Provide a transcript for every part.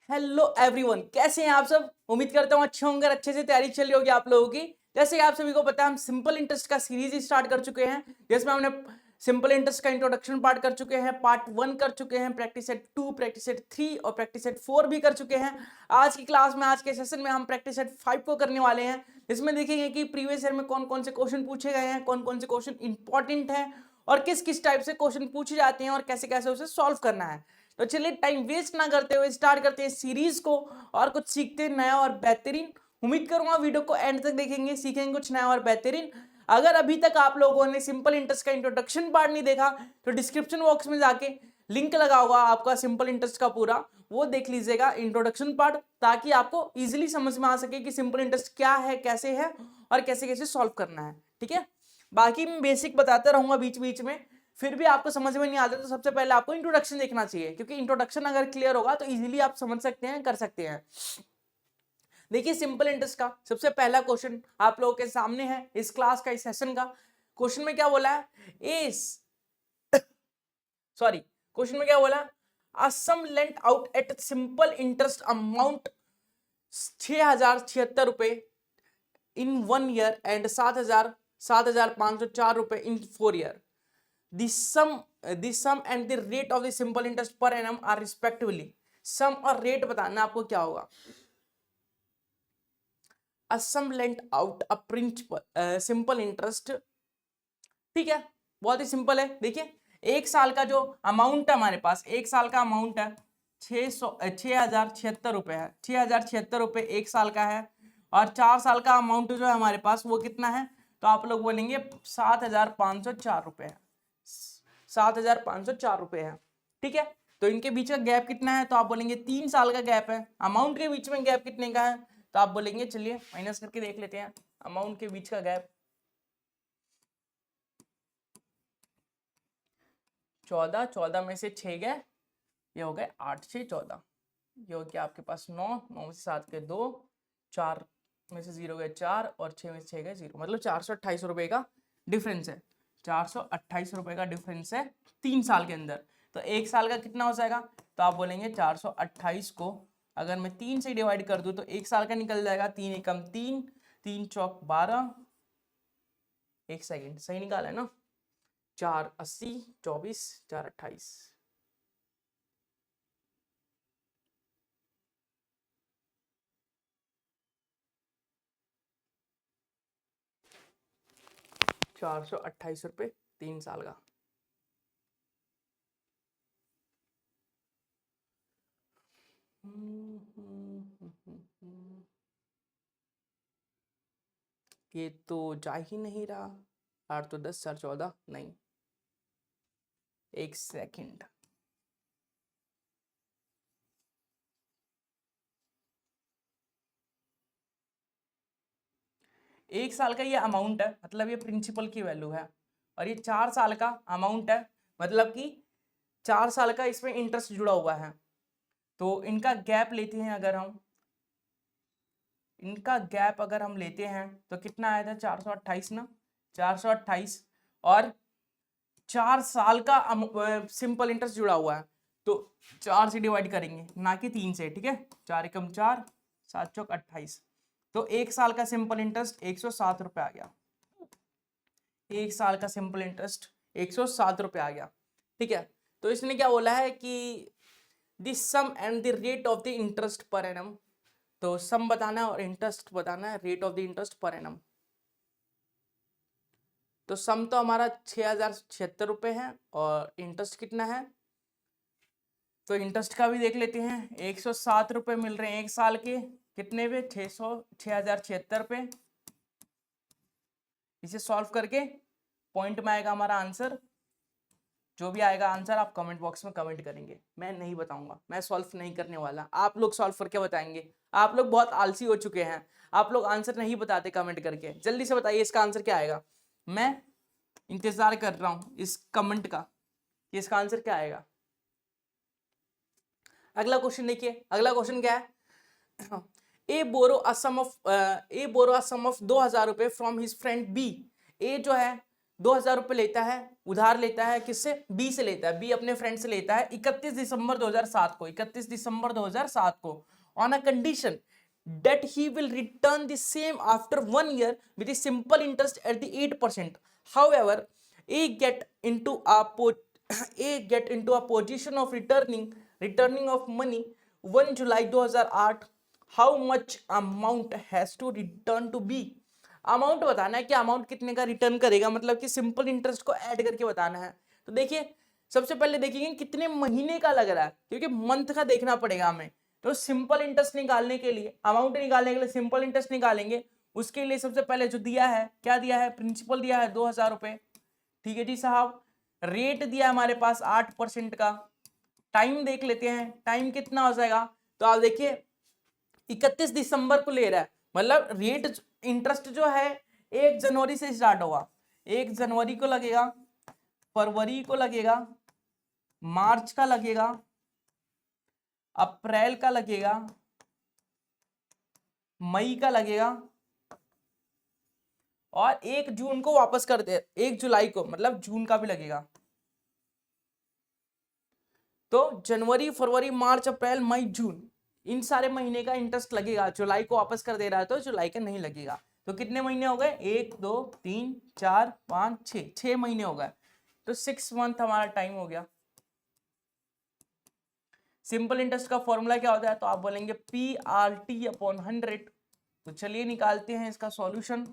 Hello everyone, कैसे हैं आप सब। उम्मीद करता हूँ अच्छे होंगे, अच्छे से तैयारी चल रही होगी आप लोगों की। जैसे कि आप सभी को पता है, हम सिंपल इंटरेस्ट का सीरीज स्टार्ट कर चुके हैं, जिसमें हमने सिंपल इंटरेस्ट का इंट्रोडक्शन पार्ट कर चुके हैं, पार्ट 1 कर चुके हैं, प्रैक्टिस सेट 2, प्रैक्टिस सेट 3 और प्रैक्टिस सेट 4 भी कर चुके हैं। आज की क्लास में, आज के सेशन में हम प्रैक्टिस सेट 5 को करने वाले हैं। इसमें देखेंगे कि प्रीवियस ईयर में कौन कौन से क्वेश्चन पूछे गए हैं, कौन कौन से क्वेश्चन इंपॉर्टेंट हैं और किस किस टाइप से क्वेश्चन पूछे जाते हैं और कैसे कैसे उसे सॉल्व करना है। तो चलिए टाइम वेस्ट ना करते हुए स्टार्ट करते हैं सीरीज को और कुछ सीखते हैं नया और बेहतरीन। उम्मीद करूंगा वीडियो को एंड तक देखेंगे, सीखेंगे कुछ नया और बेहतरीन। अगर अभी तक आप लोगों ने सिंपल इंटरेस्ट का इंट्रोडक्शन पार्ट नहीं देखा तो डिस्क्रिप्शन बॉक्स में जाके लिंक लगा होगा आपका सिंपल इंटरेस्ट का पूरा, वो देख लीजिएगा इंट्रोडक्शन पार्ट, ताकि आपको इजीली समझ में आ सके कि सिंपल इंटरेस्ट क्या है, कैसे है और कैसे कैसे सॉल्व करना है। ठीक है, बाकी मैं बेसिक बताता रहूंगा बीच बीच में, फिर भी आपको समझ में नहीं आता तो सबसे पहले आपको इंट्रोडक्शन देखना चाहिए, क्योंकि इंट्रोडक्शन अगर क्लियर होगा तो इजीली आप समझ सकते हैं, कर सकते हैं। देखिए सिंपल इंटरेस्ट का सबसे पहला क्वेश्चन आप लोगों के सामने है, इस क्लास का, इस सेशन का। क्वेश्चन में क्या बोला है, क्वेश्चन में क्या बोला, a sum lent out at simple interest amount 6076 रुपए इन 1 ईयर एंड 7504 रुपए in 4 year. the sum and the rate of the simple interest per annum are respectively। सम और रेट बताना आपको क्या होगा। a sum lent out a principal simple interest, ठीक है, बहुत ही सिंपल है। देखिए एक साल का जो अमाउंट है हमारे पास, एक साल का अमाउंट है 6076 रुपए है, 6076 रुपए एक साल का है। और 4 साल का अमाउंट जो है हमारे पास वो कितना है, तो आप लोग बोलेंगे 7504 रुपए है, 7504 रुपए है। ठीक है, तो इनके बीच का गैप कितना है, तो आप बोलेंगे 3 साल का गैप है। अमाउंट के बीच में गैप कितने का है, तो आप बोलेंगे, चलिए माइनस करके देख लेते हैं। अमाउंट के बीच का गैप 14, 14 में से 6 गए, ये हो गए 8 6 14, ये हो गया आपके पास 9, 9 में से 7 के 2, 4 में से 0 गए 4 और 6 में से 6 गए 0, मतलब 428 रुपए का डिफरेंस है। 428 रुपए का डिफरेंस है 3 साल के अंदर। तो एक साल का कितना हो जाएगा, तो आप बोलेंगे 428 को अगर मैं 3 से डिवाइड कर दूं तो एक साल का निकल जाएगा, 3 एकम 3, 3 चौक 12, एक सेकेंड सही निकाला है ना, 4 80, 24, 4 28, 428 रुपये 3 साल का। ये तो जा ही नहीं रहा, 8 तो 10, 4 14, नहीं, एक सेकंड, एक साल का ये अमाउंट है, मतलब ये प्रिंसिपल की वैल्यू है, और ये 4 साल का अमाउंट है, मतलब कि 4 साल का इसमें इंटरेस्ट जुड़ा हुआ है। तो इनका गैप लेते हैं अगर हम, इनका गैप अगर हम लेते हैं तो कितना आया था, 428 ना, 428 और 4 साल का सिंपल इंटरेस्ट जुड़ा हुआ है, तो 4 से डिवाइड करेंगे ना कि 3 से। ठीक है, 4 एकम 4, 7 चौक 28, तो एक साल का सिंपल इंटरेस्ट 107 रुपये आ गया। एक साल का सिंपल इंटरेस्ट 107 रुपये आ गया। ठीक है, तो इसने क्या बोला है कि this sum and the rate of the interest per annum, तो सम बताना है और इंटरेस्ट बताना है, rate of the interest per annum. तो सम तो हमारा 6076 रुपये है और इंटरेस्ट कितना है, तो इंटरेस्ट का भी देख लेते हैं। 107 रुपये मिल रहे हैं एक साल के, कितने पे, 6076 पे। इसे सॉल्व करके पॉइंट में आएगा हमारा आंसर, जो भी आएगा आंसर आप कमेंट बॉक्स में कमेंट करेंगे, मैं नहीं बताऊंगा, मैं सॉल्व नहीं करने वाला, आप लोग सॉल्व करके बताएंगे। आप लोग बहुत आलसी हो चुके हैं, आप लोग आंसर नहीं बताते कमेंट करके। जल्दी से बताइए इसका आंसर क्या आएगा, मैं इंतजार कर रहा हूं इस कमेंट का कि इसका आंसर क्या आएगा। अगला क्वेश्चन देखिए, अगला क्वेश्चन क्या है, ए बोरो अ सम ऑफ 2000 रुपए फ्रॉम हिज फ्रेंड बी। ए जो है 2000 रुपये लेता है, उधार लेता है, किससे? बी से लेता है, बी अपने फ्रेंड से लेता है 31 दिसंबर 2007 को, 31 दिसंबर 2007 को, on a condition that he will return the same after 1 year with a simple interest at the 8%. However, A get into a position of returning of money 1 July 2008. How much amount has to return to B? Amount बताना है कि amount कितने का return करेगा, मतलब कि simple interest को add करके बताना है। तो देखिए सबसे पहले देखेंगे कितने महीने का लग रहा है, क्योंकि मंथ का देखना पड़ेगा हमें। तो सिंपल इंटरेस्ट निकालने के लिए, अमाउंट निकालने के लिए सिंपल इंटरेस्ट निकालेंगे। उसके लिए सबसे पहले जो दिया है, क्या दिया है? प्रिंसिपल दिया है 2000 रुपए, ठीक है जी साहब। रेट दिया हमारे पास 8% का। टाइम देख लेते हैं, टाइम कितना हो जाएगा। तो आप देखिए 31 दिसंबर को ले रहा है, मतलब रेट इंटरेस्ट जो है 1 जनवरी से स्टार्ट होगा। 1 जनवरी को लगेगा, फरवरी को लगेगा, मार्च का लगेगा, अप्रैल का लगेगा, मई का लगेगा, और 1 जून को वापस कर दे, 1 जुलाई को, मतलब जून का भी लगेगा। तो जनवरी, फरवरी, मार्च, अप्रैल, मई, जून, इन सारे महीने का इंटरेस्ट लगेगा। जुलाई को वापस कर दे रहा है तो जुलाई का नहीं लगेगा। तो कितने महीने हो गए? 1 2 3 4 5 6 महीने हो गए। तो 6 मंथ हमारा टाइम हो गया। सिंपल इंटरेस्ट का फॉर्मूला क्या होता है? तो आप बोलेंगे PRT/100। तो चलिए निकालते हैं इसका सॉल्यूशन।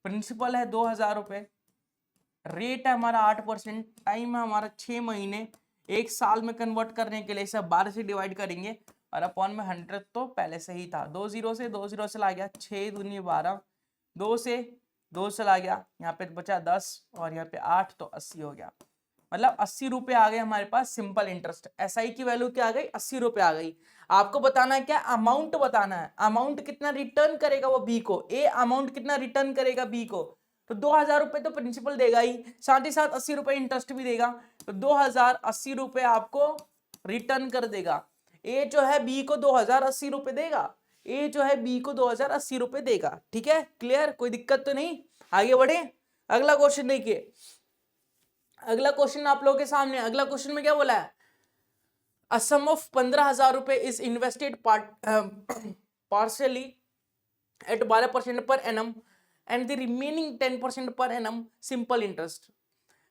प्रिंसिपल है 2000 रुपए, रेट है हमारा 8%, टाइम है हमारा 6 महीने। 1 साल में कन्वर्ट करने के लिए इसे 12 से डिवाइड करेंगे, और अपॉन में 100 तो पहले से ही था। 2 जीरो से ला गया 6 दूनी 12, 2 से ला गया, यहाँ पे बचा 10, और यहाँ पे 8, तो 80 हो गया। मतलब 80 रुपए आ गए हमारे पास सिंपल इंटरेस्ट। SI की वैल्यू क्या आ गई? 80 रुपए आ गई। आपको बताना है क्या? अमाउंट बताना है। अमाउंट कितना रिटर्न करेगा वो बी को, ए अमाउंट कितना रिटर्न करेगा बी को। तो 2000 रुपए तो प्रिंसिपल देगा ही साथ 80 रुपए इंटरेस्ट भी देगा। तो 2080 रुपए आपको रिटर्न कर देगा। ए जो है बी को 2080 रुपए देगा, ए जो है बी को 2080 रुपए देगा। ठीक है, क्लियर? कोई दिक्कत तो नहीं? आगे बढ़े, अगला क्वेश्चन देखिए। अगला क्वेश्चन आप लोगों के सामने, अगला क्वेश्चन में क्या बोला है? अ सम ऑफ 15,000 रुपए is invested partially at 12% per annum and the remaining 10% per annum simple interest.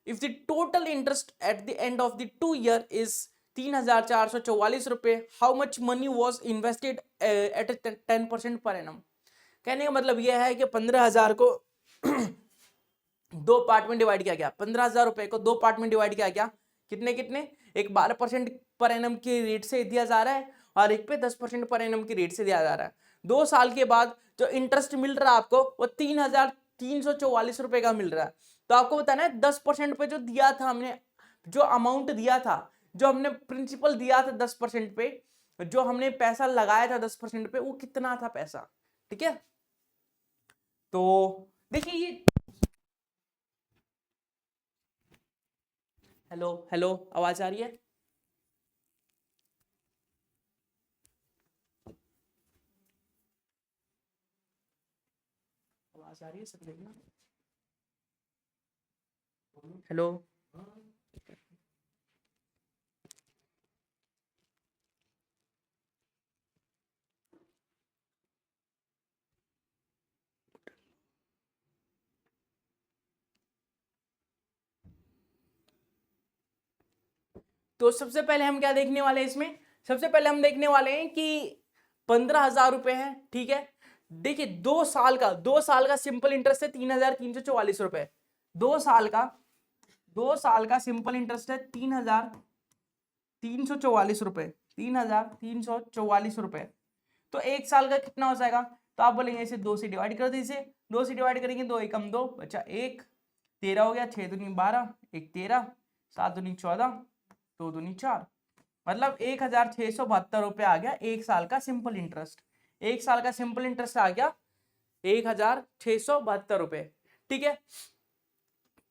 If the total interest at the end of the 2 year is 3,444 रुपए, how much money was invested at 10% per annum? कहने का मतलब यह है कि 15,000 को दो part में डिवाइड किया गया। 15,000 रुपए को दो पार्ट में डिवाइड किया गया। कितने कितने? एक 12% पर एनम के रेट से दिया जा रहा है, और एक पे 10% पर एनम के रेट से दिया जा रहा है। 2 साल के बाद जो इंटरेस्ट मिल रहा है आपको वो 3,344 रुपए का मिल रहा है। तो आपको बताना है 10% पे जो दिया था हमने, जो अमाउंट दिया था, जो हमने प्रिंसिपल दिया था 10% पे, जो हमने पैसा लगाया था 10% पे, वो कितना था पैसा। ठीक है, तो देखिए ये, हेलो हेलो, आवाज आ रही है? आवाज आ रही है सब देखना। हेलो, तो सबसे पहले हम क्या देखने वाले हैं इसमें? सबसे पहले हम देखने वाले हैं कि 15,000 रुपए है। ठीक है, देखिए 2 साल का सिंपल इंटरेस्ट है 3,344 रुपए। 2 साल का सिंपल इंटरेस्ट है 3,344 रुपए, 3,344 रुपए। तो 1 साल का कितना हो जाएगा? तो आप बोलेंगे इसे 2 से डिवाइड कर दीजिए। 2 से डिवाइड करेंगे, 2 एकम 2 बचा 1, 13 हो गया, 6 दूनी 12, 1 13, 7 दूनी 14, 2 दूनी 4, मतलब 1,672 रुपए आ गया 1 साल का सिंपल इंटरेस्ट। 1 साल का सिंपल इंटरेस्ट आ गया 1,672 रुपए। ठीक है,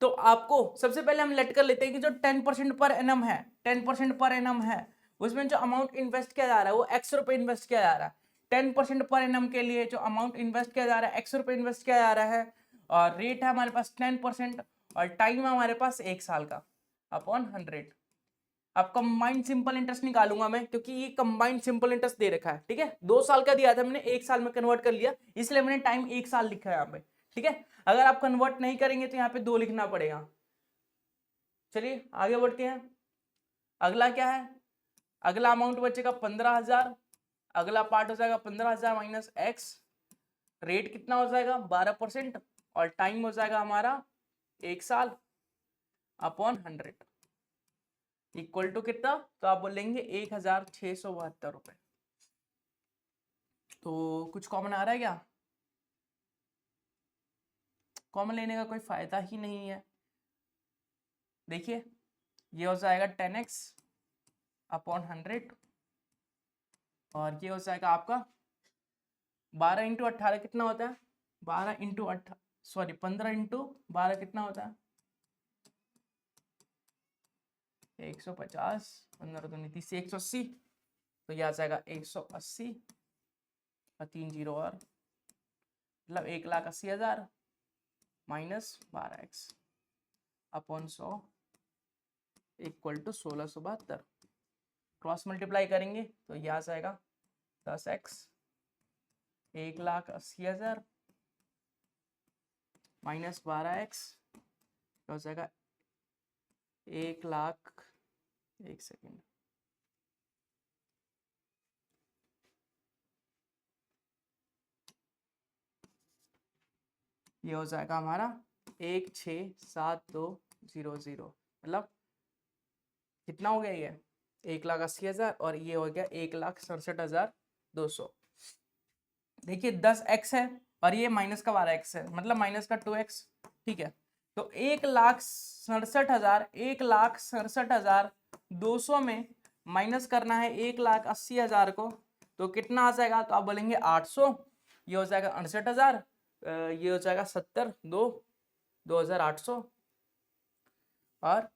तो आपको सबसे पहले हम लेट कर लेते हैं कि जो 10% पर एनम है, 10% पर एनम है, उसमें जो अमाउंट इन्वेस्ट किया जा रहा है वो x रुपए इन्वेस्ट किया जा रहा है। 10% पर एनम के लिए जो अमाउंट इन्वेस्ट किया जा रहा है x रुपए इन्वेस्ट किया जा रहा है, और रेट है हमारे पास 10%, और टाइम हमारे पास 1 साल का अपॉन 100। अब कंबाइंड सिंपल इंटरेस्ट निकालूंगा मैं, क्योंकि ये कंबाइंड सिंपल इंटरेस्ट दे रखा है, ठीक है। 2 साल का दिया था मैंने, 1 साल में कन्वर्ट कर लिया, इसलिए मैंने टाइम 1 साल लिखा है यहाँ पे, ठीक है। अगर आप कन्वर्ट नहीं करेंगे तो यहाँ पे 2 लिखना पड़ेगा। चलिए आगे बढ़ते हैं। अगला क्या है, अगला अमाउंट बचेगा 15,000। अगला पार्ट हो जाएगा 15,000 माइनस एक्स, रेट कितना हो जाएगा 12%, और टाइम हो जाएगा हमारा 1 साल अपॉन 100 इक्वल टू कितना, तो आप बोलेंगे 1,672 रुपए। तो कुछ कॉमन आ रहा है क्या? कॉमन लेने का कोई फायदा ही नहीं है। देखिए ये हो जाएगा 10x अपॉन 100, और ये हो जाएगा आपका 12 इंटू 18 कितना होता है, 12 इंटू 18 सॉरी 15 इंटू 12 कितना होता है 150, 15 दूनी 30 से 180, तो ये आ जाएगा 180 और 3 जीरो और मतलब 1,80,000 minus 12x upon 100 equal to 1672। Cross multiply करेंगे तो ये आ जाएगा 10x 1,80,000 माइनस 12x हो जाएगा 1,00,000। एक सेकेंड, ये हो जाएगा हमारा 1,672,000, मतलब कितना हो गया ये 1,80,000 और ये हो गया 1,67,200। देखिए 10x है और ये माइनस का 12x है, मतलब माइनस का 2x, ठीक है। तो 1,67,000 1,67,200 में माइनस करना है 1,80,000 को, तो कितना आ जाएगा, तो आप बोलेंगे 800, ये हो जाएगा 68,000, ये हो जाएगा 2,800 और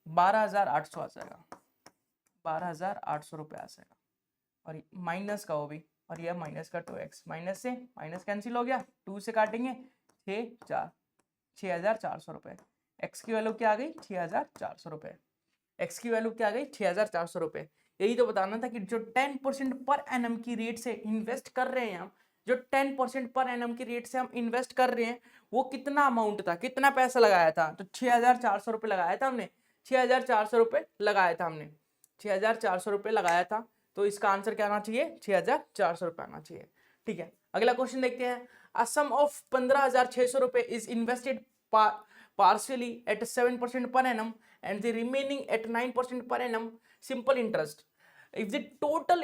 12,800 आ जाएगा, 12,800 रुपये आ जाएगा। और माइनस का वो भी, और यह माइनस का 2x, माइनस से माइनस कैंसिल हो गया, 2 से काटेंगे 6,400 रुपये। एक्स की वैल्यू क्या आ गई 6,400 रुपये, एक्स की वैल्यू क्या आ गई 6,400 रुपये। यही तो बताना था कि जो 10% पर एनम की रेट से इन्वेस्ट कर रहे हैं हम, जो 10% पर एनम की रेट से हम इन्वेस्ट कर रहे हैं, वो कितना अमाउंट था, कितना पैसा लगाया था, तो 6,400 रुपये लगाया था हमने, 6,400 रुपये लगाया था हमने, 6,400 रुपये लगाया था। तो इसका आंसर क्या आना चाहिए 6,400 रुपये आना चाहिए, ठीक है। अगला क्वेश्चन देखते हैं। अ सम ऑफ 15,600 रुपये is invested partially at 7% per annum and the remaining at 9% per annum simple interest. If the total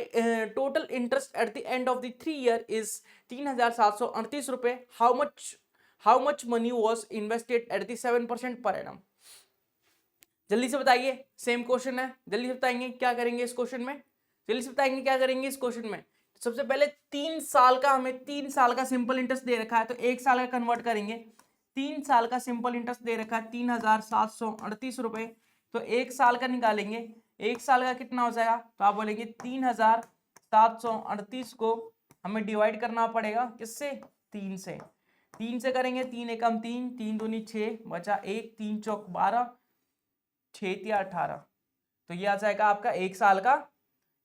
interest at the end of the 3 year is 3,738 रुपए, how much money was invested at the 7% per annum? जल्दी से बताइए, same question है, जल्दी से बताएंगे क्या करेंगे इस क्वेश्चन में, जल्दी से बताएंगे क्या करेंगे इस क्वेश्चन में। सबसे पहले 3 साल का, हमें 3 साल का सिंपल इंटरेस्ट दे रखा है, तो 1 साल का कन्वर्ट करेंगे। 3 साल का सिंपल इंटरेस्ट दे रखा है 3,738 रुपए, तो 1 साल का निकालेंगे, 1 साल का कितना हो जाएगा, तो आप बोलेंगे 3,738 को हमें डिवाइड करना पड़ेगा किससे, 3 से। 3 से करेंगे, 3 एकम 3, 3 दूनी 6, बचा 1, 3 चौक 12, 6 तिया 18, तो ये आ जाएगा आपका 1 साल का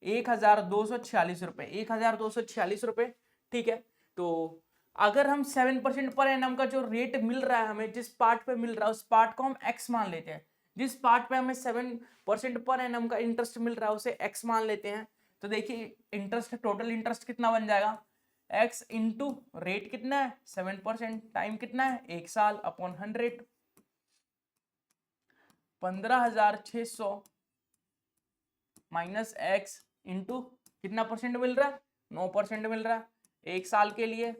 1,246 रुपए, 1,246 रुपए, ठीक है। तो अगर हम 7% पर एनम का जो रेट मिल रहा है हमें, जिस पार्ट पे मिल रहा है उस पार्ट को हम x मान लेते हैं, जिस पार्ट पे हमें 7% पर एनम का इंटरेस्ट मिल रहा है उसे x मान लेते हैं। तो देखिए इंटरेस्ट, टोटल इंटरेस्ट कितना बन जाएगा, x इंटू रेट कितना है 7%, टाइम कितना है 1 साल अपॉन 100, 15,600 माइनस x इंटू कितना परसेंट मिल रहा है 9% मिल रहा है 1 साल के लिए,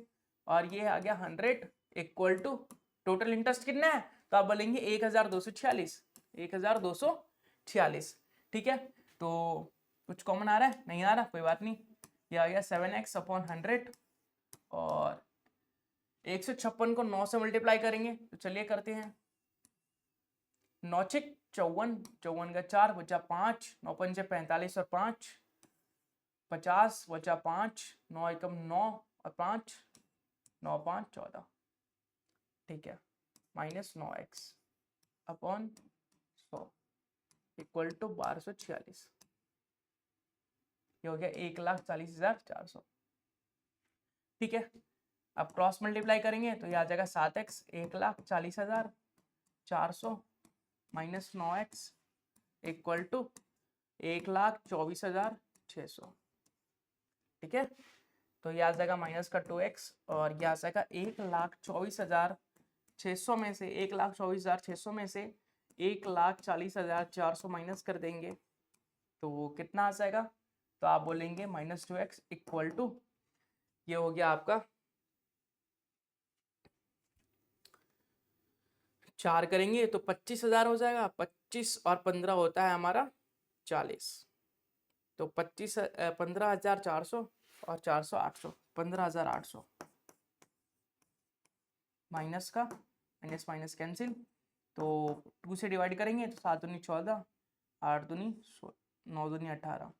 और ये आ गया 100 इक्वल टू टोटल इंटरेस्ट कितना है, तो आप बोलेंगे 1,246, 1,246, ठीक है। तो कुछ कॉमन आ रहा है, नहीं आ रहा, कोई बात नहीं, ये आ गया 7x अपॉन 100 और 156 को 9 से मल्टीप्लाई करेंगे, तो चलिए करते हैं। 9 6 54, 54 का 4 बचा 5, 9 पंजे 45 और 5 50 बचा 5, 9 एकम 9 और 5, 9 5 14, ठीक है, minus 9x upon 100 equal to 1246। ये हो गया 1,40,400। ठीक है, अब क्रॉस मल्टीप्लाई करेंगे तो ये आ जाएगा 7x 1,40,400 minus 9x equal to 1,24,600। ठीक है, तो ये आ जाएगा माइनस का 2x और ये आ जाएगा 1,24,600 में से 1,24,600 में से 1,40,400 माइनस कर देंगे तो कितना आ जाएगा, तो आप बोलेंगे माइनस 2x इक्वल टू, ये हो गया आपका 4 करेंगे तो 25,000 हो जाएगा। 25 और 15 होता है हमारा 40, तो 15,400 और 400 800, 15,800 माइनस का माइनस माइनस कैंसिल, तो 2 से डिवाइड करेंगे तो 7 दूनी 14, 8 दूनी 9 दूनी 18,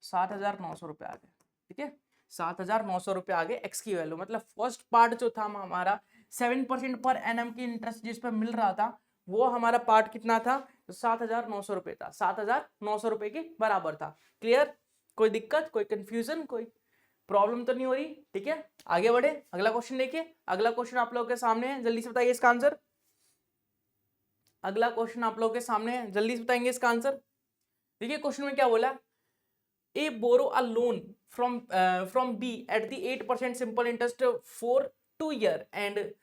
7,900 रुपये आ गए। ठीक है, 7,900 रुपये आ गए एक्स की वैल्यू। मतलब फर्स्ट पार्ट जो था हमारा 7% पर एनम की इंटरेस्ट जिस पर मिल रहा था वो हमारा पार्ट कितना था, तो 7,900 रुपये था, 7,900 रुपये के बराबर था। क्लियर, कोई दिक्कत, कोई कंफ्यूजन, कोई प्रॉब्लम तो नहीं हो रही? ठीक है, आगे बढ़े, अगला क्वेश्चन देखिए। अगला क्वेश्चन आप लोगों के सामने है, जल्दी से बताइए इसका आंसर। अगला क्वेश्चन आप लोगों के सामने है, जल्दी से बताएंगे इसका आंसर। देखिए क्वेश्चन में क्या बोला, A borrow a loan from B at the 8% simple interest for 2 years and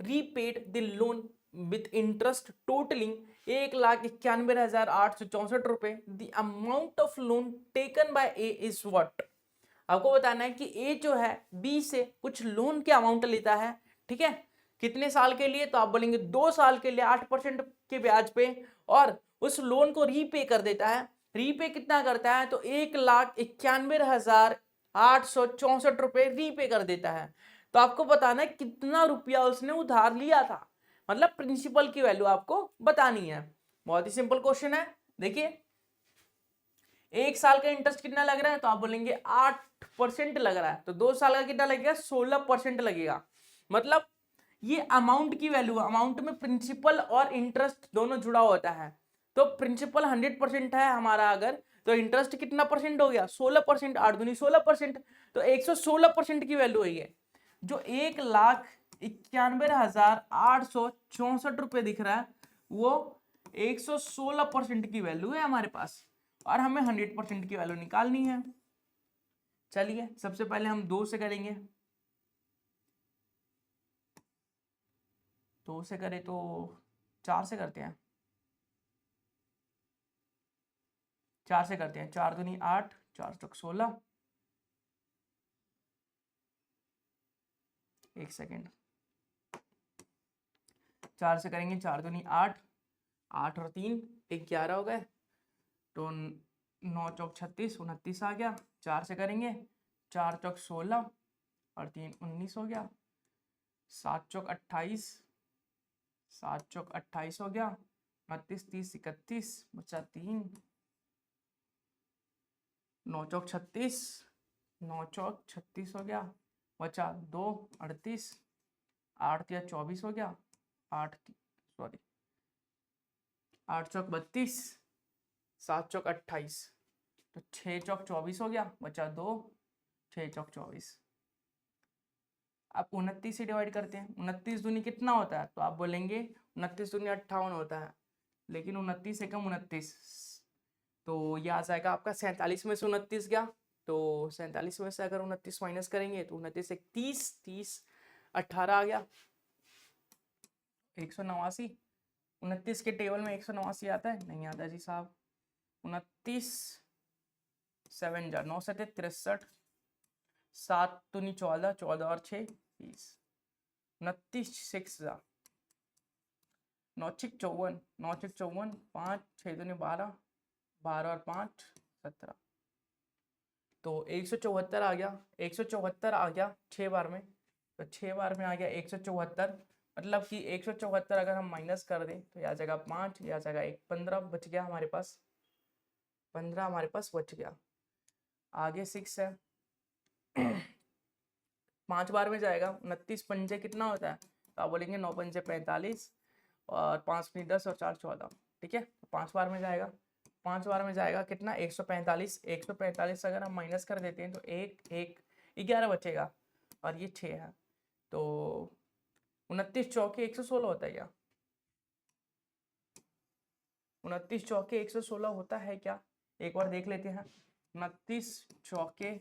repaid the loan with interest totaling 1,91,864 रुपए। The amount of loan taken by A is what? आपको बताना है कि A जो है B से कुछ लोन के अमाउंट लेता है। ठीक है, कितने साल के लिए, तो आप बोलेंगे 2 साल के लिए 8% के ब्याज पे, और उस लोन को रीपे कर देता है। रीपे कितना करता है, तो 1,91,864 रुपए रीपे कर देता है। तो आपको बताना है कितना रुपया उसने उधार लिया था, मतलब प्रिंसिपल की वैल्यू आपको बतानी है। बहुत ही सिंपल क्वेश्चन है। देखिए 1 साल का इंटरेस्ट कितना लग रहा है, तो आप बोलेंगे 8% लग रहा है, तो 2 साल का कितना लगेगा, 16% लगेगा। मतलब ये अमाउंट की वैल्यू, अमाउंट में प्रिंसिपल और इंटरेस्ट दोनों जुड़ा होता है। तो प्रिंसिपल 100% है हमारा अगर, तो इंटरेस्ट कितना परसेंट हो गया, 16%, 8 दूनी 16%, तो 116% की वैल्यू है ये। जो 1,91,864 रुपए दिख रहा है वो 116% की वैल्यू है हमारे पास, और हमें 100% की वैल्यू निकालनी है। चलिए सबसे पहले हम 2 से करेंगे, 2 से करें तो 4 से करते हैं, 4 से करते हैं, 4 दूनी 8, 4 चौक 16, एक सेकेंड, 4 से करेंगे, 4 दूनी 8, 8 और 3 11 हो गए, तो 9 चौक 36, 29 आ गया। 4 से करेंगे, 4 चौक 16 और 3 19 हो गया। 7 चौक 28, 7 चौक 28 हो गया। 29 30 31 बचा 3, 9 चौक 36, 9 चौक 36 हो गया, बचा 2 38, 8 या 24 हो गया, 8 चौक 32, 7 चौक 28, तो 6 चौक 24 हो गया, बचा 2, 6 चौक 24। अब 29 से डिवाइड करते हैं, 29 दूनी कितना होता है, तो आप बोलेंगे 29 दूनी 58 होता है, लेकिन 29 से कम 29, तो ये आ जाएगा आपका 47 में से 29 गया, तो 47 में से अगर 29 माइनस करेंगे तो 29 से 30, 30 18 आ गया, 189। 29 के टेबल में 189 आता है, नहीं आता जी साहब। 29 7 जा 9 7 63, 7 दूनी 14, 14 और 6 20, 29 6 जा 9 6 54, 9 6 54, 5 6 दूनी 12, 12 और 5 17, तो 174 आ गया। 174 आ गया 6 बार में, तो 6 बार में आ गया 174। मतलब कि 174 अगर हम माइनस कर दें तो यह आ जाएगा 5, यह आ जाएगा 1, 15 बच गया हमारे पास, 15 हमारे पास बच गया। आगे 6 है 5 बार में जाएगा, 29 पंजे कितना होता है, तो आप बोलेंगे 9 पंचे 45 और 5 दूनी 10 और 4 14, ठीक है। 5 बार में जाएगा, 5 बार में जाएगा कितना 145, 145 अगर हम माइनस कर देते हैं तो 1 1 11 बचेगा और ये 6 है, तो 29 चौके 116 होता है क्या? 29 चौके 116 होता है क्या? एक बार देख लेते हैं। 29 चौके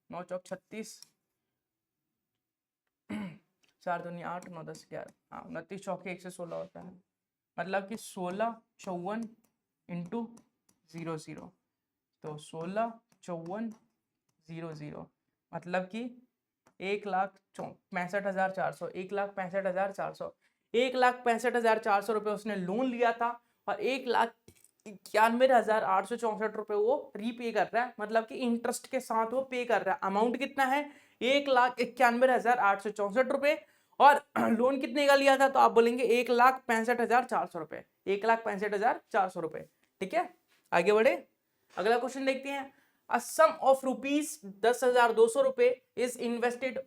9 चौक 36, 4 दूनी 8, 9 10 11, हाँ 29 चौके 116 होता है, मतलब कि 16 54 इंटू 00, तो 16 54 00 मतलब कि 1,65,400, 1,65,400, 1,65,400 रुपये उसने लोन लिया था और 1,91,864 रुपये वो रीपे कर रहा है, मतलब कि इंटरेस्ट के साथ वो पे कर रहा है। अमाउंट कितना है 1,91,864 रुपये और लोन कितने का लिया था, तो आप बोलेंगे 1,65,400 रुपये, 1,65,400 रुपये, ठीक है। आगे बढ़े, अगला क्वेश्चन देखते हैं। A sum of rupees 10,200 रुपये is invested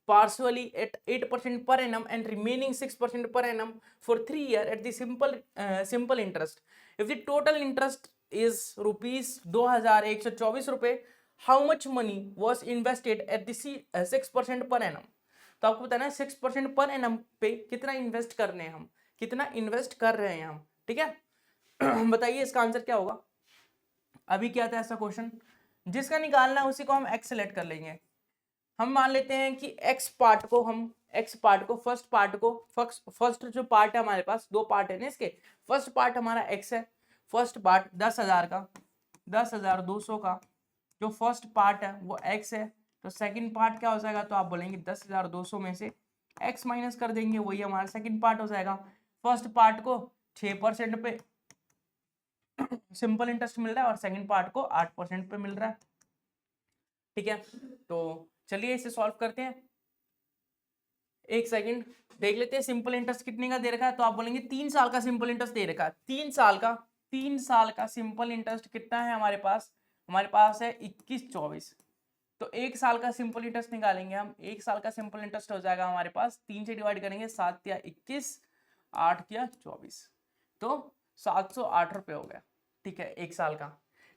partially at 8% per annum and remaining 6% per annum for 3 years at the simple interest. If the total interest is rupees 2,124 रुपये, how much money was invested at the 6% per annum? तो आपको बताना है 6% per annum पे कितना invest करने हैं हम, कितना इन्वेस्ट कर रहे हैं हम, ठीक है। बताइए इसका आंसर क्या होगा। अभी क्या था ऐसा क्वेश्चन, जिसका निकालना है उसी को हम एक्स सेलेक्ट कर लेंगे। हम मान लेते हैं कि एक्स पार्ट को फर्स्ट जो पार्ट है हमारे पास, दो पार्ट है ना इसके, फर्स्ट पार्ट हमारा एक्स है, फर्स्ट पार्ट 10,000 का, 10,200 का जो फर्स्ट पार्ट है वो एक्स है, तो सेकंड पार्ट क्या हो जाएगा, तो आप बोलेंगे 10,200 में से एक्स माइनस कर देंगे, वही हमारा सेकंड पार्ट हो जाएगा। फर्स्ट पार्ट को 6% पे सिंपल इंटरेस्ट मिल रहा है और सेकंड पार्ट को 8% पे मिल रहा है, ठीक है। तो चलिए इसे सॉल्व करते हैं, एक सेकंड देख लेते हैं सिंपल इंटरेस्ट कितने का दे रखा है। तो आप बोलेंगे 3 साल का सिंपल इंटरेस्ट दे रखा है, 3 साल का सिंपल इंटरेस्ट कितना है हमारे पास है 21-24, तो 1 साल का सिंपल इंटरेस्ट निकालेंगे हम। 1 साल का सिंपल इंटरेस्ट हो जाएगा हमारे पास 3 से डिवाइड करेंगे, 7 या 21, 8 या 24, तो 708 रुपये हो गया, ठीक है 1 साल का।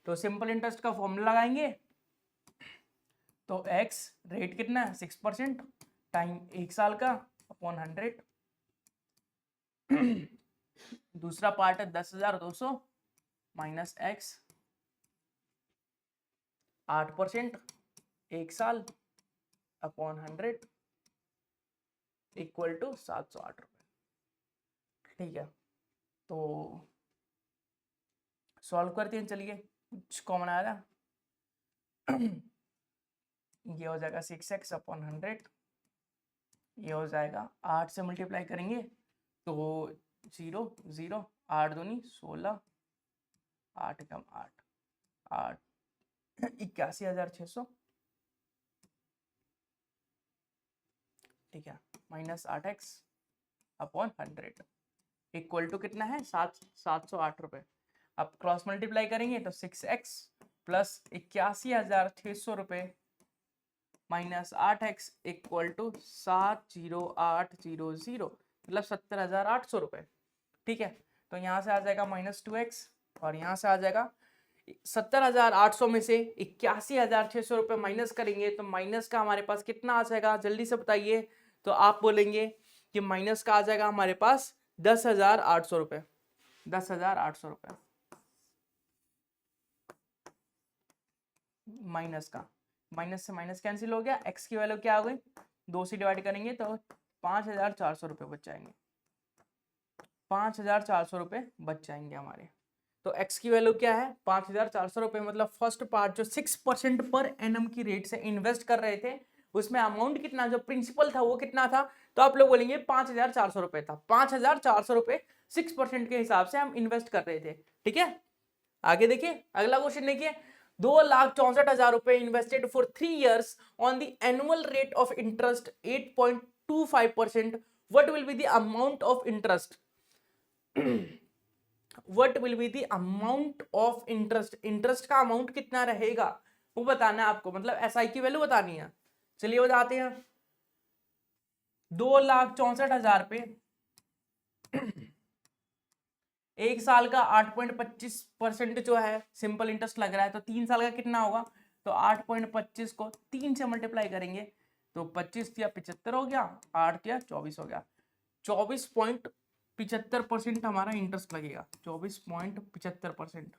तो सिंपल इंटरेस्ट का फॉर्मूला लगाएंगे, तो एक्स रेट कितना है 6% टाइम 1 साल का अपॉन 100, दूसरा पार्ट है 10,200 माइनस एक्स 8% 1 साल अपॉन 100 इक्वल टू 708 रुपये, ठीक है। तो सॉल्व करते हैं, चलिए कुछ कॉमन आएगा। ये हो जाएगा 6x अपॉन 100, ये हो जाएगा 8 से मल्टीप्लाई करेंगे तो 0 0, 8 दूनी 16, 8 कम 8 8, 81,600, ठीक है, minus 8x upon 100 equal to कितना है 708 रुपये। अब क्रॉस मल्टीप्लाई करेंगे तो 6x प्लस 81,600 रुपये माइनस 8x इक्वल टू 70800, मतलब 70,800 रुपये, ठीक है। तो यहाँ से आ जाएगा -2x और यहाँ से आ जाएगा 70,800 में से 81,600 रुपये माइनस करेंगे तो माइनस का हमारे पास कितना आ जाएगा, जल्दी से बताइए। तो आप बोलेंगे कि माइनस का आ जाएगा हमारे पास 10,800 रुपये, 10,800 रुपये माइनस का, माइनस से माइनस कैंसिल हो गया, एक्स की वैल्यू क्या हो गई 2 से डिवाइड करेंगे तो 5,400 रुपये बच जाएंगे, 5,400 रुपये बच जाएंगे हमारे। तो x की वैल्यू क्या है 5,400 रुपये, मतलब फर्स्ट पार्ट जो 6% पर एनम की रेट से इन्वेस्ट कर रहे थे उसमें अमाउंट कितना, जो प्रिंसिपल था वो कितना था, तो आप लोग बोलेंगे 5,400 रुपये था, 5,400 रुपये 6% के हिसाब से हम इन्वेस्ट कर रहे थे, ठीक है। आगे देखिए अगला क्वेश्चन देखिए, 2,64,000 रुपये invested for 3 years on the annual rate of interest 8.25%, what will be the amount of interest, what will be the amount of interest, interest का अमाउंट कितना रहेगा वो बताना है आपको, मतलब एसआई की वैल्यू बतानी है। चलिए बताते हैं, 2,64,000 पे 1 साल का 8.25% जो है सिंपल इंटरेस्ट लग रहा है, तो 3 साल का कितना होगा? तो 8.25 को 3 से मल्टीप्लाई करेंगे तो 25 या 75 हो गया, 8 या 24 हो गया। 24.75% हमारा इंटरेस्ट लगेगा, 24.75%।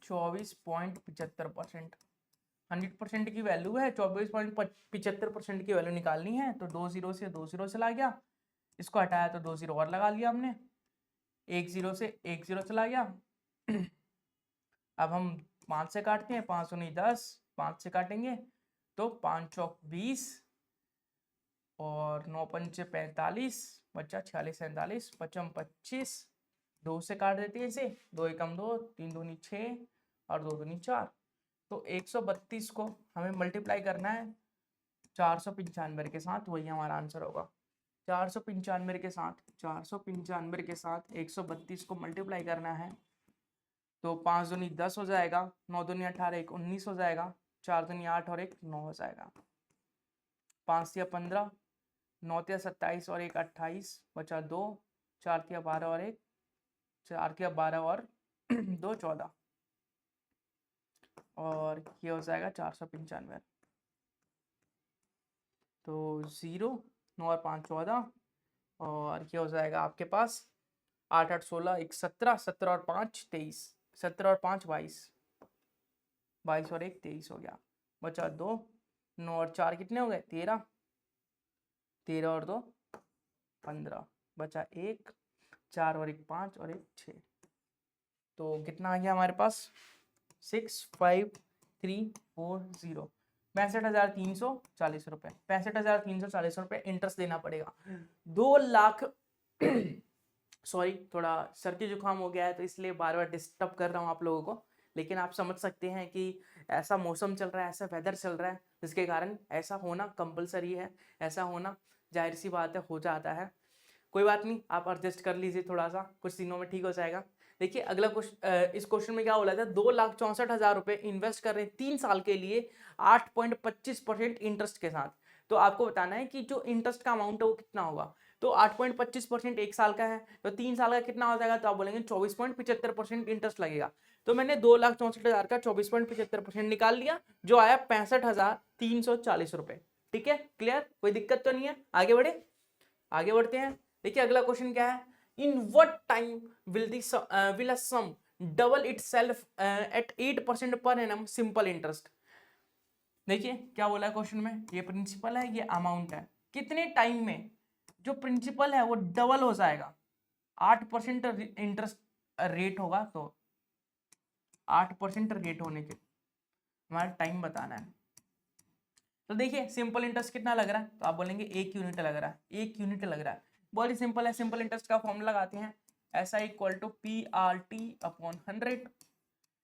24.75%। 100% की वैल्यू है, 24.75% की वैल्यू निकालनी है, तो 2 जीरो से 2 जीरो चला गया, इसको हटाया तो 2 जीरो और लगा लिया हमने, 1 जीरो से 1 जीरो चला गया। अब हम 5 से काटते हैं, 5 दूनी 10, 5 से काटेंगे तो 5 चौक 20 और 9 पंचे 45, बचा 46 47, 55 25, 2 से काट देते हैं इसे, 2 एकम 2, 3 दूनी 6 और 2 दूनी 4, तो 132 को हमें मल्टीप्लाई करना है 495 के साथ, वही हमारा आंसर होगा। 495 के साथ 495 के साथ 132 को मल्टीप्लाई करना है, तो 5 दूनी 10 हो जाएगा, 9 दूनी 18, 1 19 हो जाएगा, 4 दूनी 8 और 1 9 हो जाएगा, 5 या 15, 9 या 27 और 1 28, बचा 2, 4 या 12 और 1 4 या 12 और 2 14, और ये हो जाएगा 495, तो 0, 9 और 5 14, और ये हो जाएगा आपके पास 8 8 16, 1 17, 17 और 5 23, 17 और 5 22, 22 और 1 23 हो गया, बचा 2, 9 और 4 कितने हो गए? 13, 13 और 2 15, बचा 1, 4 और 1 5 और 1 6, तो कितना आ गया हमारे पास? 65,340, 65,340 रुपए, 65,340 रुपए इंटरेस्ट देना पड़ेगा। 2 लाख सॉरी, थोड़ा सर्दी जुकाम हो गया है तो इसलिए बार बार डिस्टर्ब कर रहा हूँ आप लोगों को, लेकिन आप समझ सकते हैं कि ऐसा मौसम चल रहा है, ऐसा वेदर चल रहा है, जिसके कारण ऐसा होना कंपलसरी है, ऐसा होना जाहिर सी बात है, हो जाता है। कोई बात नहीं, आप एडजस्ट कर लीजिए, थोड़ा सा कुछ दिनों में ठीक हो जाएगा। देखिए अगला क्वेश्चन, इस क्वेश्चन में क्या बोला था? 2,64,000 रुपए इन्वेस्ट कर रहे हैं 3 साल के लिए 8.25% इंटरेस्ट के साथ, तो आपको बताना है कि जो इंटरेस्ट का अमाउंट है वो कितना होगा। तो 8.25% 1 साल का है, तो 3 साल का कितना हो जाएगा? तो आप बोलेंगे 24.75% इंटरेस्ट लगेगा। तो मैंने 2,64,000 का 24.75% निकाल लिया, जो आया 65,340 रुपए। ठीक है, क्लियर? कोई दिक्कत तो नहीं है? आगे बढ़े, आगे बढ़ते हैं। देखिए अगला क्वेश्चन क्या है? In what time will a sum double itself at 8% per annum simple interest? देखिए क्या बोला है क्वेश्चन में, ये प्रिंसिपल है, ये अमाउंट है, कितने टाइम में जो प्रिंसिपल है वो डबल हो जाएगा? 8% इंटरेस्ट रेट होगा, तो 8% रेट होने के हमारा टाइम बताना है। तो देखिए सिंपल इंटरेस्ट कितना लग रहा है, तो आप बोलेंगे 1 यूनिट लग रहा है, 1 यूनिट लग रहा है। बहुत ही सिंपल है, सिंपल इंटरेस्ट का फॉर्मूला लगाते हैं, SI equal to PRT/100।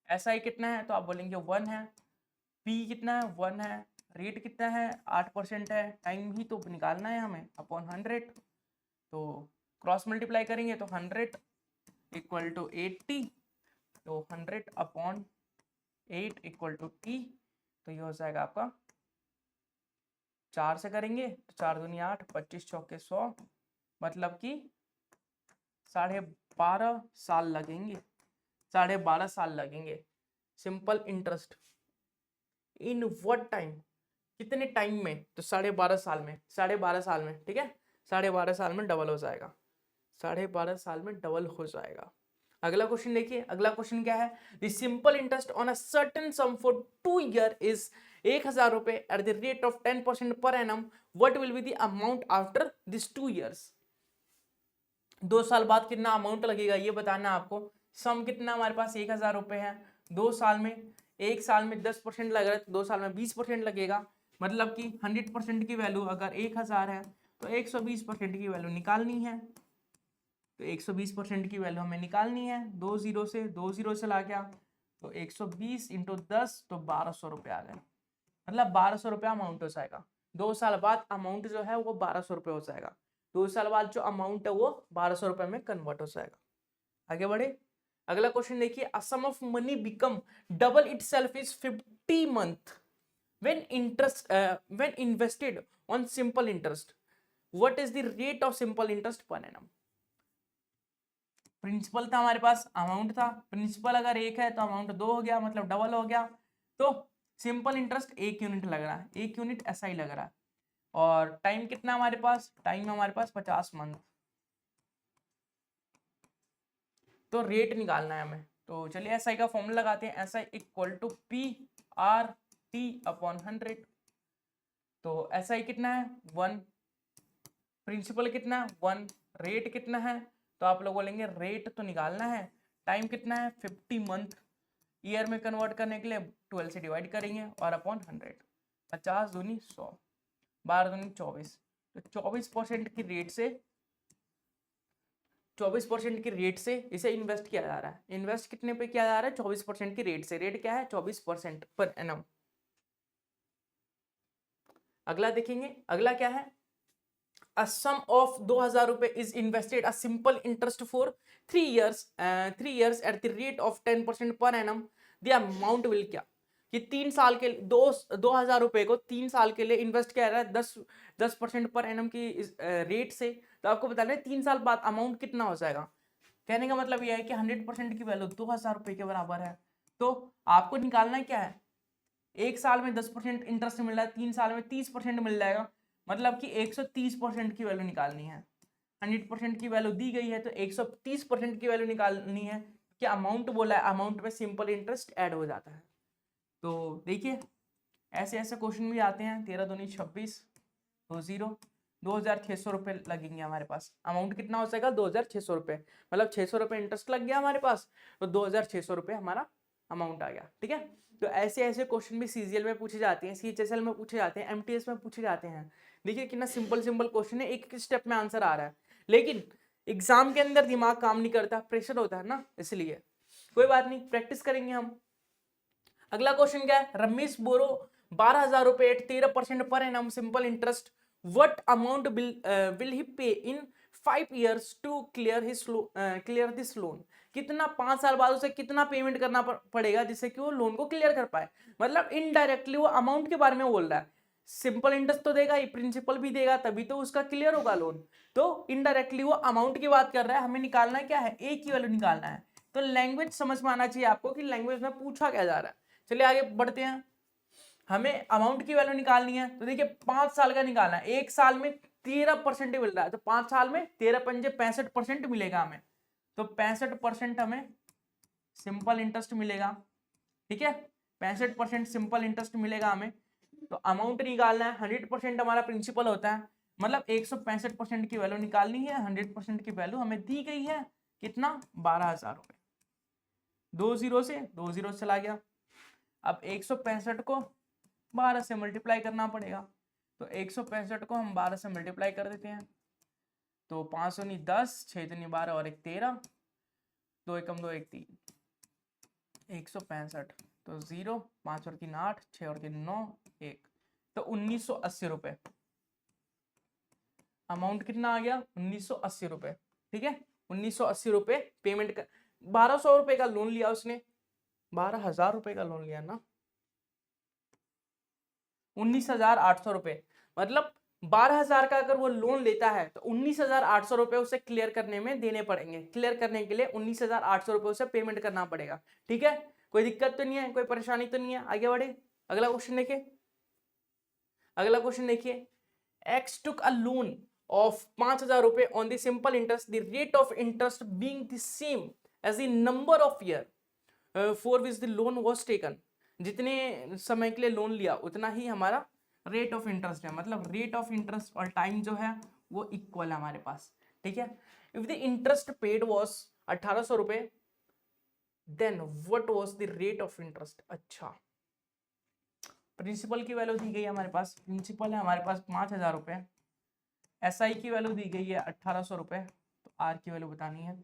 SI कितना है? तो आप बोलेंगे 1 है, P कितना है? 1 है, रेट कितना है? 8% है, टाइम ही तो निकालना है हमें, अपॉन 100, तो क्रॉस मल्टीप्लाई करेंगे तो 100 इक्वल टू 80, तो 100/8 इक्वल टू T, तो ये हो जाएगा आपका 4 से करेंगे तो 4 दूनी 8, 25 चौके 100, मतलब कि 12.5 साल लगेंगे, 12.5 साल लगेंगे। Simple interest in what time, कितने टाइम में? तो 12.5 साल में, 12.5 साल में, ठीक है, 12.5 साल में डबल हो जाएगा, 12.5 साल में डबल हो जाएगा। अगला क्वेश्चन देखिए, अगला क्वेश्चन क्या है? The simple interest on a certain some for 2 year is 1,000 रुपए at the rate of 10% per annum, what will be the amount after this 2 years? 2 साल बाद कितना अमाउंट लगेगा ये बताना है आपको। सम कितना हमारे पास? 1,000 रुपए है, 2 साल में, 1 साल में 10% लग रहा है, तो 2 साल में 20% लगेगा, मतलब कि 100% की वैल्यू अगर 1,000 है तो 120% की वैल्यू निकालनी है, तो 120% की वैल्यू हमें निकालनी है। 2 जीरो से 2 जीरो चला गया, तो 120 इंटू 10, तो 1,200 रुपये आ गए, मतलब 1,200 रुपया अमाउंट हो जाएगा। 2 साल बाद अमाउंट जो है वो 1,200 रुपये हो जाएगा, 2 साल बाद जो अमाउंट है वो 1,200 रुपये में कन्वर्ट हो जाएगा। आगे बढ़े, अगला क्वेश्चन देखिए, a sum of money become double itself is 50 month, when invested on simple interest, what is the rate of simple interest per annum? Principal था हमारे पास, अमाउंट था, प्रिंसिपल अगर 1 है तो अमाउंट 2 हो गया, मतलब डबल हो गया। तो सिंपल इंटरेस्ट 1 यूनिट लग रहा है, 1 यूनिट SI लग रहा है। और टाइम कितना हमारे पास, टाइम हमारे पास 50 मंथ। तो रेट निकालना है हमें, तो चलिए SI का फॉर्मूला लगाते हैं। SI equal to PRT/100। तो SI कितना है 1, प्रिंसिपल कितना है 1, रेट कितना है, तो आप लोग बोलेंगे रेट तो निकालना है, टाइम कितना है 50 मंथ, ईयर में कन्वर्ट करने के लिए 12 से डिवाइड करेंगे और अपॉन 100, 50 दूनी 100, 12 दूनी 24। तो 24% की रेट से 24% की रेट से इसे इन्वेस्ट किया जा रहा है। इन्वेस्ट कितने पे किया जा रहा है 24% की रेट से। रेट क्या है 24% पर एनम। अगला देखेंगे, अगला क्या है, a sum of 2000 रुपए is invested a simple interest for 3 years at the rate of 10% per annum, the amount will क्या, कि 3 साल के 2000 रुपए को 3 साल के लिए इन्वेस्ट किया रहा है 10% पर एनम की रेट से। तो आपको बताना है 3 साल बाद अमाउंट कितना हो जाएगा। कहने का मतलब यह है कि 100% की वैल्यू 2000 रुपए के बराबर है। तो आपको निकालना क्या है, 1 साल में 10% इंटरेस्ट मिल रहा है, 3 साल में 30% मिल जाएगा, मतलब कि 130% की वैल्यू निकालनी है। 100% की वैल्यू दी गई है तो 130% की वैल्यू निकालनी है। क्या अमाउंट बोला है, अमाउंट में सिंपल इंटरेस्ट ऐड हो जाता है। तो देखिए ऐसे ऐसे क्वेश्चन भी आते हैं। 13 दूनी 26, 20, 2600 रुपये लगेंगे हमारे पास। अमाउंट कितना हो जाएगा 2600 रुपये, मतलब 600 रुपये इंटरेस्ट लग गया हमारे पास, तो 2600 रुपये हमारा अमाउंट आ गया। ठीक है, तो ऐसे ऐसे क्वेश्चन भी CGL में पूछे जाते हैं, CHSL में पूछे जाते हैं, MTS में पूछे जाते हैं। देखिए कितना सिंपल सिंपल क्वेश्चन है, एक स्टेप में आंसर आ रहा है। लेकिन एग्जाम के अंदर दिमाग काम नहीं करता, प्रेशर होता है ना, इसलिए कोई बात नहीं, प्रैक्टिस करेंगे हम। अगला क्वेश्चन क्या है, रमेश बोरो 12,000 रुपए at 13% per annum simple interest, what amount will he pay in 5 years to clear this loan. कितना 5 साल बाद उसे कितना पेमेंट करना पड़ेगा जिससे कि वो लोन को क्लियर कर पाए। मतलब इनडायरेक्टली वो अमाउंट के बारे में बोल रहा है। सिंपल इंटरेस्ट तो देगा ही, प्रिंसिपल भी देगा, तभी तो उसका क्लियर होगा लोन। तो इनडायरेक्टली वो अमाउंट की बात कर रहा है। हमें निकालना क्या है, ए की वैल्यू निकालना है। तो लैंग्वेज समझ में आना चाहिए आपको कि लैंग्वेज में पूछा क्या जा रहा है। चलिए आगे बढ़ते हैं, हमें अमाउंट की वैल्यू निकालनी है। तो देखिए 5 साल का निकालना है, 1 साल में 13% मिल रहा है, तो 5 साल में 13 पंजे 65% मिलेगा हमें। तो 65% हमें सिंपल इंटरेस्ट मिलेगा। ठीक है, 65% सिंपल इंटरेस्ट मिलेगा हमें। तो अमाउंट निकालना है, 100% हमारा प्रिंसिपल होता है, मतलब 165% की वैल्यू निकालनी है। 100% की वैल्यू हमें दी गई है, कितना 12,000 रुपए। 20 से 20 चला गया। अब 165 को 12 से मल्टीप्लाई करना पड़ेगा। तो 165 को हम 12 से मल्टीप्लाई कर देते हैं। तो 5 दूनी 10, 6 दूनी 12 और 1 13, 2 एकम 2 1 3, 165 तो 0, 5 और 3 8, 6 और 3 9, 1, तो 1980 रुपए अमाउंट कितना आ गया 1980 रुपए। ठीक है, 1980 रुपए पेमेंट का। 1200 रुपए का लोन लिया उसने, 12,000 रुपए का लोन लिया ना, 19,800 रुपए, मतलब 12,000 का अगर वो लोन लेता है तो 19,800 रुपए उसे क्लियर करने में देने पड़ेंगे। क्लियर करने के लिए 19,800 रुपए उसे पेमेंट करना पड़ेगा। ठीक है, कोई दिक्कत तो नहीं है, कोई परेशानी तो नहीं है। आगे बढ़े, अगला क्वेश्चन देखिए। अगला क्वेश्चन देखिए, X took a loan of 5,000 रुपए on the simple interest, the rate of interest being the same as the number of year for which the loan was taken. जितने समय के लिए लोन लिया उतना ही हमारा रेट ऑफ इंटरेस्ट है, मतलब रेट ऑफ इंटरेस्ट और टाइम जो है वो इक्वल है हमारे पास। ठीक है, if the interest paid was 1,800 रुपए, then what was the rate of interest. अच्छा, प्रिंसिपल की वैल्यू दी गई है हमारे पास, प्रिंसिपल है हमारे पास 5,000 रुपए, SI की वैल्यू दी गई है 1,800 रुपए, तो R की वैल्यू बतानी है।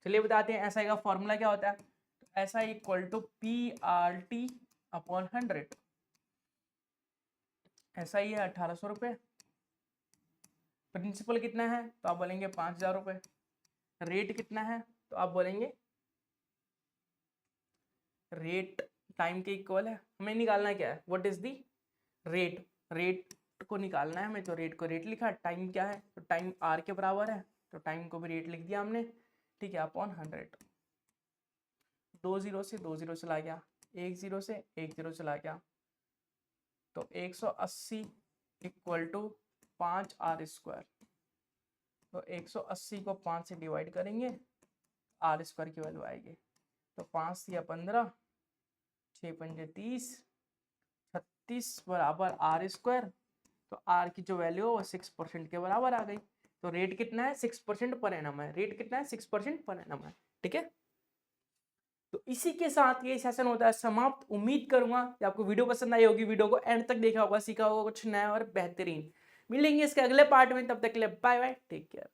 चलिए बताते हैं SI का फॉर्मूला क्या होता है। तो SI equal to PRT/100। SI है 1,800 रुपए, प्रिंसिपल कितना है तो आप बोलेंगे 5,000 रुपए, रेट कितना है तो आप बोलेंगे रेट टाइम के इक्वल है। हमें निकालना क्या है, what is the rate rate को निकालना है हमें, तो रेट को रेट लिखा, टाइम क्या है तो टाइम आर के बराबर है, तो टाइम को भी रेट लिख दिया हमने, ठीक है, अपॉन 100। 2 0 से 2 0 चला गया, 1 0 से 1 0 चला गया, तो 180 इक्वल टू 5 आर स्क्वायर। तो 180 को 5 से डिवाइड करेंगे, आर स्क्वायर की वैल्यू आएगी, तो 5 या 15, 6 पंजे 30, 36 बराबर आर स्क्वायर। तो आर की जो वैल्यू है वो 6% के बराबर आ गई। तो रेट कितना है 6% पर एनम है, रेट कितना है 6% पर एनम है, ठीक है। तो इसी के साथ ये सेशन होता है समाप्त। उम्मीद करूंगा कि आपको वीडियो पसंद आई होगी, वीडियो को एंड तक देखा होगा, सीखा होगा कुछ नया और बेहतरीन। मिलेंगे इसके अगले पार्ट में, तब तक के लिए बाय बाय, टेक केयर।